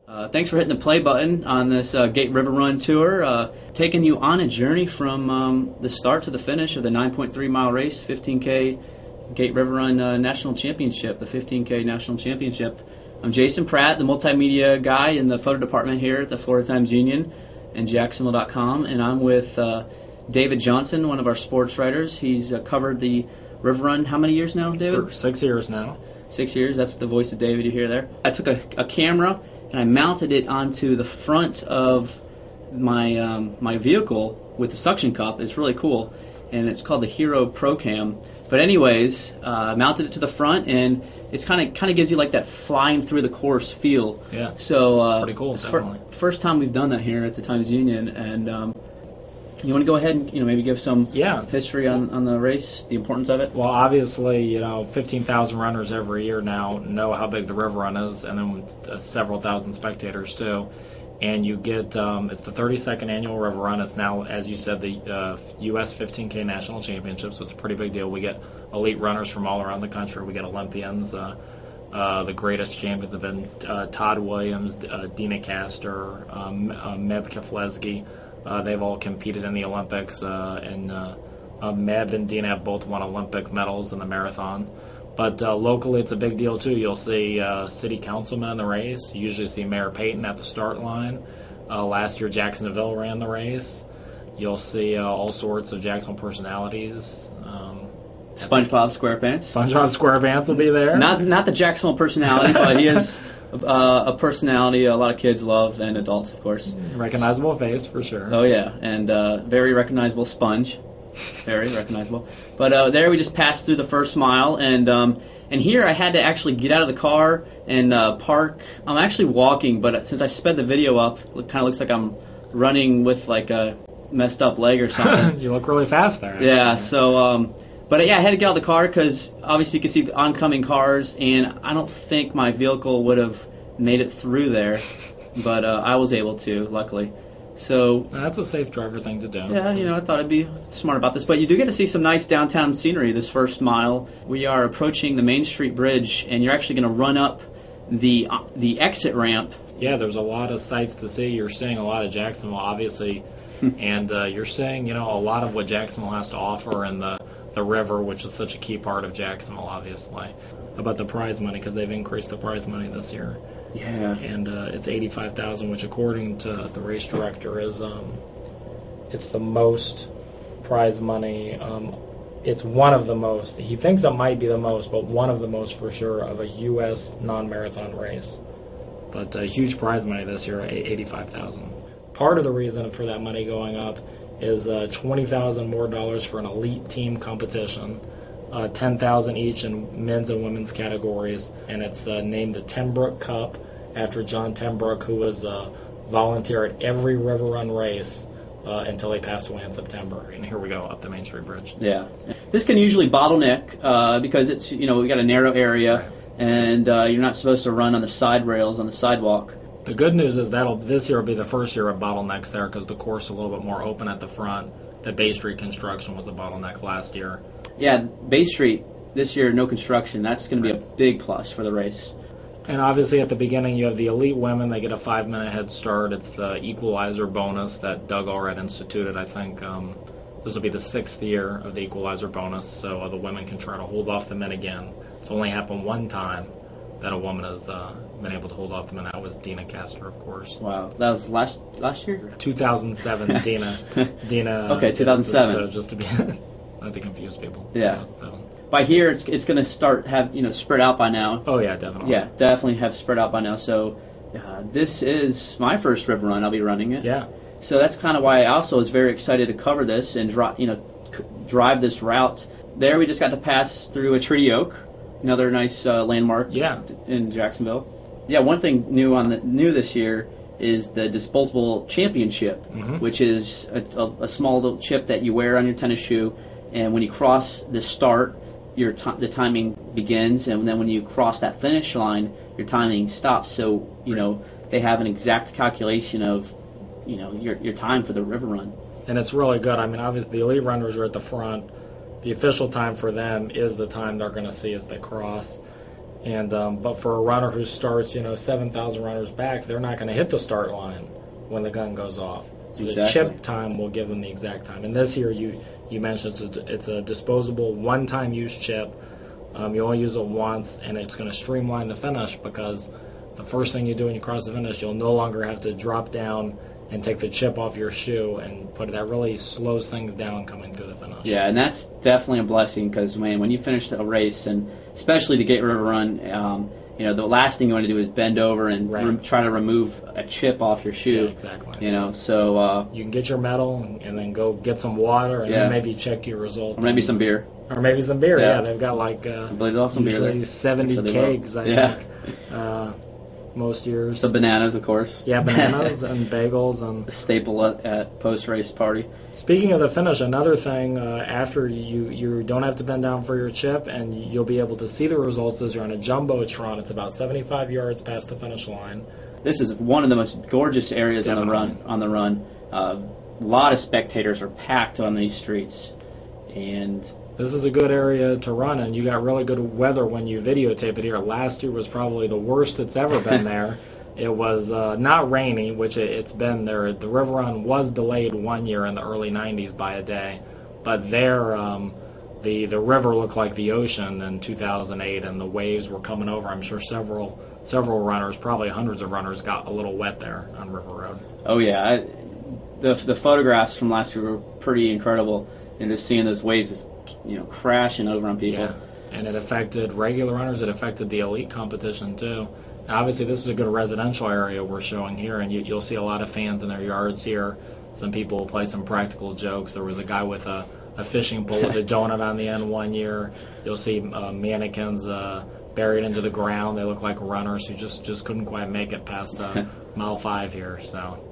Thanks for hitting the play button on this Gate River Run tour, taking you on a journey from the start to the finish of the 9.3 mile race, 15K Gate River Run National Championship, the 15K National Championship. I'm Jason Pratt, the multimedia guy in the photo department here at the Florida Times-Union and Jacksonville.com, and I'm with David Johnson, one of our sports writers. He's covered the River Run how many years now, David? For 6 years now. 6 years, that's the voice of David you hear there. I took a camera and I mounted it onto the front of my vehicle with the suction cup. It's really cool, and it's called the Hero Pro Cam. But anyways, mounted it to the front, and it's kind of gives you like that flying through the course feel. Yeah. So pretty cool. Definitely. First time we've done that here at the Times-Union, and you want to go ahead and maybe give some history on the race, the importance of it? Well, obviously, 15,000 runners every year now know how big the River Run is, and then several thousand spectators too. And you get it's the 32nd annual River Run. It's now, as you said, the U.S. 15K National Championship, so it's a pretty big deal. We get elite runners from all around the country. We get Olympians. The greatest champions have been Todd Williams, Dina Castor, Mev Keflezgy. They've all competed in the Olympics, and Mev and Dina have both won Olympic medals in the marathon. But locally, it's a big deal, too. You'll see city councilmen in the race. You usually see Mayor Payton at the start line. Last year, Jacksonville ran the race. You'll see all sorts of Jacksonville personalities. SpongeBob SquarePants. SpongeBob SquarePants will be there. Not the Jacksonville personality, but he is a personality a lot of kids love, and adults, of course. Recognizable face, for sure. Oh, yeah, and very recognizable sponge. Very recognizable. But there we just passed through the first mile, and here I had to actually get out of the car and park. I'm actually walking, but since I sped the video up, it kind of looks like I'm running with like a messed up leg or something. You look really fast there. Yeah, so... But yeah, I had to get out of the car because obviously you can see the oncoming cars, and I don't think my vehicle would have made it through there, but I was able to, luckily. So that's a safe driver thing to do. Yeah, I thought I'd be smart about this. But you do get to see some nice downtown scenery this first mile. We are approaching the Main Street Bridge, and you're actually going to run up the exit ramp. Yeah, there's a lot of sights to see. You're seeing a lot of Jacksonville, obviously, and you're seeing a lot of what Jacksonville has to offer in the river, which is such a key part of Jacksonville, obviously. About the prize money, because they've increased the prize money this year. Yeah. And it's $85,000, which according to the race director is it's the most prize money. It's one of the most. He thinks it might be the most, but one of the most for sure of a U.S. non-marathon race. But huge prize money this year, $85,000. Part of the reason for that money going up is $20,000 more dollars for an elite team competition, $10,000 each in men's and women's categories, and it's named the Tenbrook Cup after John Tenbrook, who was a volunteer at every River Run race until he passed away in September. And here we go up the Main Street Bridge. Yeah, this can usually bottleneck because it's we got a narrow area, right. And you're not supposed to run on the side rails on the sidewalk. The good news is this year will be the first year of bottlenecks there because the course is a little bit more open at the front. The Bay Street construction was a bottleneck last year. Yeah, Bay Street this year, no construction. That's going to be a big plus for the race. And obviously at the beginning you have the elite women. They get a 5-minute head start. It's the equalizer bonus that Doug Allred instituted. I think this will be the 6th year of the equalizer bonus, so the women can try to hold off the men again. It's only happened one time that a woman has been able to hold off them, and that was Dina Castor, of course. Wow, that was last year? 2007, Dina. Okay, 2007. So just to be, not to confuse people. Yeah. By here, it's going to start spread out by now. Oh yeah, definitely. Yeah, definitely have spread out by now. So this is my first River Run. I'll be running it. Yeah. So that's kind of why I also was very excited to cover this and drive this route. There, we just got to pass through a treaty oak. Another nice landmark in Jacksonville. Yeah, one thing new this year is the disposable championship, which is a small little chip that you wear on your tennis shoe, and when you cross the start, the timing begins, and then when you cross that finish line, your timing stops. So they have an exact calculation of your time for the River Run. And it's really good. I mean, obviously the elite runners are at the front. The official time for them is the time they're going to see as they cross. And but for a runner who starts, 7,000 runners back, they're not going to hit the start line when the gun goes off. So the chip time will give them the exact time. And this year, you mentioned it's a disposable, one-time use chip. You only use it once, and it's going to streamline the finish, because the first thing you do when you cross the finish, you'll no longer have to drop down and take the chip off your shoe and put it. That really slows things down coming through the finish. Yeah, and that's definitely a blessing, because, man, when you finish a race, and especially the Gator River Run, the last thing you want to do is bend over and try to remove a chip off your shoe. Yeah, exactly. So you can get your medal and then go get some water and then maybe check your result. Or maybe some beer. Or maybe some beer. Yeah, they've got I believe they'll have some usually beer there. 70 kegs. I think. Most years. The bananas, of course. Yeah, bananas and bagels and a staple at post-race party. Speaking of the finish, another thing, after you don't have to bend down for your chip, and you'll be able to see the results as you're on a jumbotron. It's about 75 yards past the finish line. This is one of the most gorgeous areas on the run. A lot of spectators are packed on these streets, and this is a good area to run, and you got really good weather when you videotape it here. Last year was probably the worst it's ever been there. It was not rainy, which it's been there. The river run was delayed one year in the early 90s by a day, but there the river looked like the ocean in 2008, and the waves were coming over. I'm sure several runners, probably hundreds of runners, got a little wet there on River Road. Oh yeah, the photographs from last year were pretty incredible, and just seeing those waves just crashing over on people. Yeah, and it affected regular runners. It affected the elite competition too. Obviously, this is a good residential area we're showing here, and you'll see a lot of fans in their yards here. Some people will play some practical jokes. There was a guy with a fishing pole with a donut on the end one year. You'll see mannequins buried into the ground. They look like runners who just couldn't quite make it past mile 5 here. So.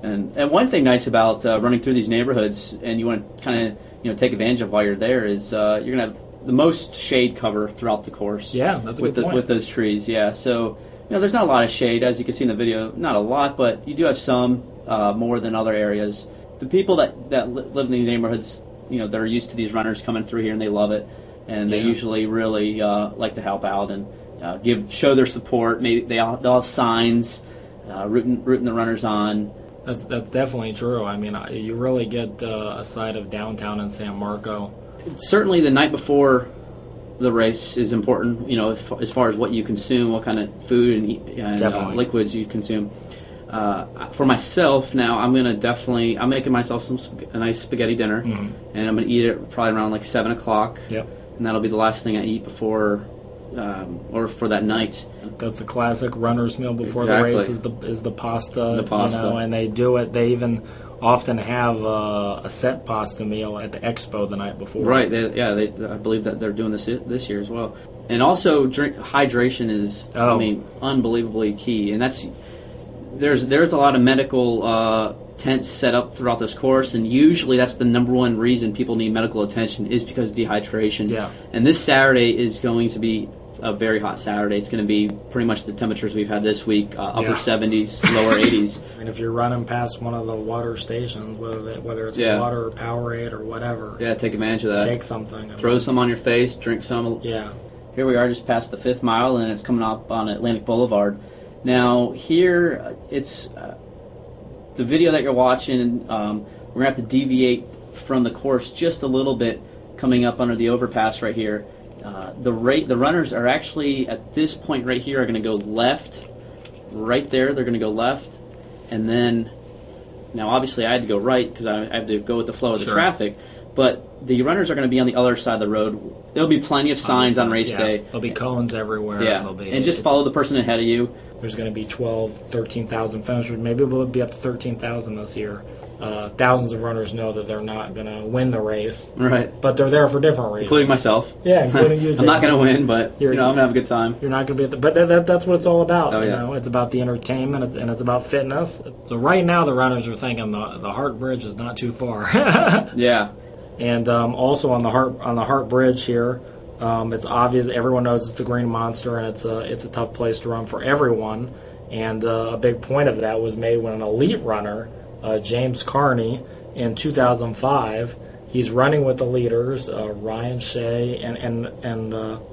And one thing nice about running through these neighborhoods, and you want to kind of take advantage of while you're there, is you're going to have the most shade cover throughout the course. Yeah, that's a good point. With those trees, yeah. So, there's not a lot of shade, as you can see in the video. Not a lot, but you do have some, more than other areas. The people that live in these neighborhoods, they're used to these runners coming through here, and they love it. And they usually really like to help out and show their support. Maybe they'll have signs rooting the runners on. That's definitely true. I mean, you really get a sight of downtown in San Marco. Certainly the night before the race is important, as far as what you consume, what kind of food and liquids you consume. For myself now, I'm making myself a nice spaghetti dinner, and I'm going to eat it probably around like 7 o'clock. Yep. And that'll be the last thing I eat before, or for that night. That's the classic runner's meal before the race is the pasta. The pasta. And they do it. They even often have a set pasta meal at the expo the night before. Right. I believe that they're doing this year as well. And also, hydration is, unbelievably key. And there's a lot of medical tents set up throughout this course, and usually that's the number one reason people need medical attention is because of dehydration. Yeah. And this Saturday is going to be a very hot Saturday. It's going to be pretty much the temperatures we've had this week, upper 70s, lower 80s. I mean, if you're running past one of the water stations, whether it's water or Powerade or whatever, take advantage of that. Take something. Throw some on your face, drink some. Yeah. Here we are just past the 5th mile, and it's coming up on Atlantic Boulevard. Now, here, it's the video that you're watching, we're going to have to deviate from the course just a little bit coming up under the overpass right here. The runners are actually, at this point right here, are going to go left. Right there, they're going to go left. And then, now obviously I had to go right because I have to go with the flow of the traffic. But the runners are going to be on the other side of the road. There'll be plenty of signs on race day. There'll be cones everywhere. Yeah, and just follow the person ahead of you. There's going to be 13,000 finishers. Maybe we'll be up to 13,000 this year. Thousands of runners know that they're not going to win the race. Right. But they're there for different reasons. Including myself. Yeah, including you, Jason. I'm not going to win, but I'm going to have a good time. You're not going to be at the... But that's what it's all about. Oh, yeah. It's about the entertainment, and it's about fitness. So right now the runners are thinking the Hart Bridge is not too far. Yeah. And also on the Hart Bridge here, it's obvious everyone knows it's the Green Monster, and it's a tough place to run for everyone. And a big point of that was made when an elite runner, James Carney, in 2005, he's running with the leaders, Ryan Shea and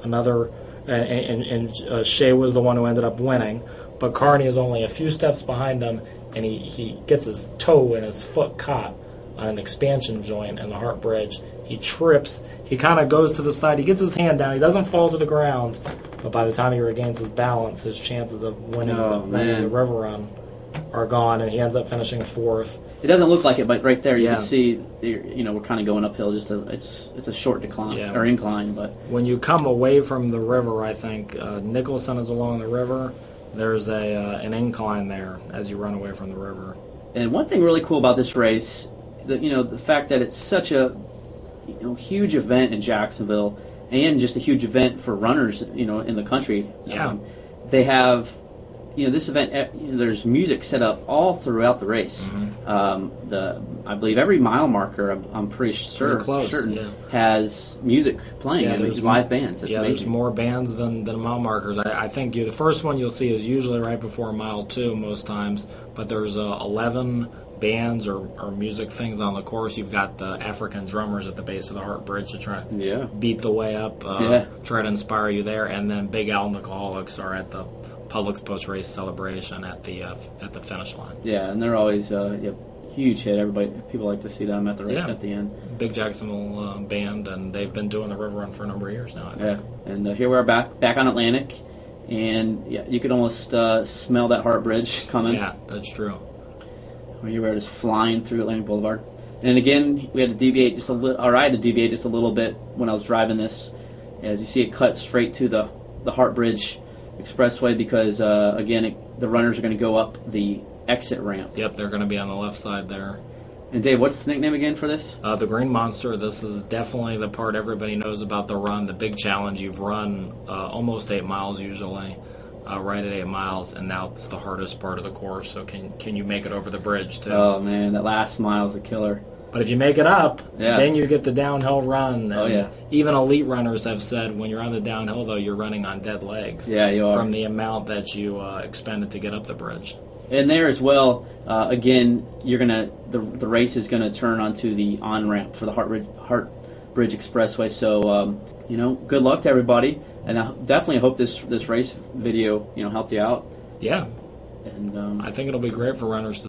another and Shea was the one who ended up winning. But Carney is only a few steps behind him, and he gets his toe and his foot caught on an expansion joint in the Hart Bridge. He trips. He kind of goes to the side. He gets his hand down. He doesn't fall to the ground, but by the time he regains his balance, his chances of winning the river run are gone, and he ends up finishing 4th. It doesn't look like it, but right there you can see, we're kind of going uphill. It's a short decline or incline, but when you come away from the river, I think Nicholson is along the river. There's an incline there as you run away from the river. And one thing really cool about this race, the fact that it's such a huge event in Jacksonville, and just a huge event for runners, in the country. Yeah. They have, this event. There's music set up all throughout the race. Mm-hmm. I believe every mile marker, I'm pretty certain, has music playing. Yeah, there's live bands. That's amazing. There's more bands than mile markers. I think the first one you'll see is usually right before mile 2 most times, but there's 11 bands or music things on the course. You've got the African drummers at the base of the Hart Bridge to try to beat the way up, try to inspire you there, and then Big Alcoholics are at the Publix post-race celebration at the finish line. Yeah, and they're always huge hit. People like to see them at the end. Big Jacksonville band, and they've been doing the river run for a number of years now, I think. And here we are back on Atlantic, and you could almost smell that Hart Bridge coming. Yeah, that's true. We were just flying through Atlantic Boulevard. And again, we had to deviate just a little, or I had to deviate just a little bit when I was driving this. As you see, it cuts straight to the Hart Bridge Expressway because, again, the runners are going to go up the exit ramp. Yep, they're going to be on the left side there. And Dave, what's the nickname again for this? The Green Monster. This is definitely the part everybody knows about the run, the big challenge. You've run almost 8 miles usually. Right at 8 miles, and now it's the hardest part of the course. So can you make it over the bridge too? Oh man, that last mile is a killer. But if you make it up, then you get the downhill run. And even elite runners have said when you're on the downhill, though, you're running on dead legs. Yeah, you are. From the amount that you expended to get up the bridge. And there as well, again, the race is gonna turn onto the on ramp for the Hart Bridge Expressway. So good luck to everybody. And I definitely hope this race video helped you out. Yeah. And I think it'll be great for runners to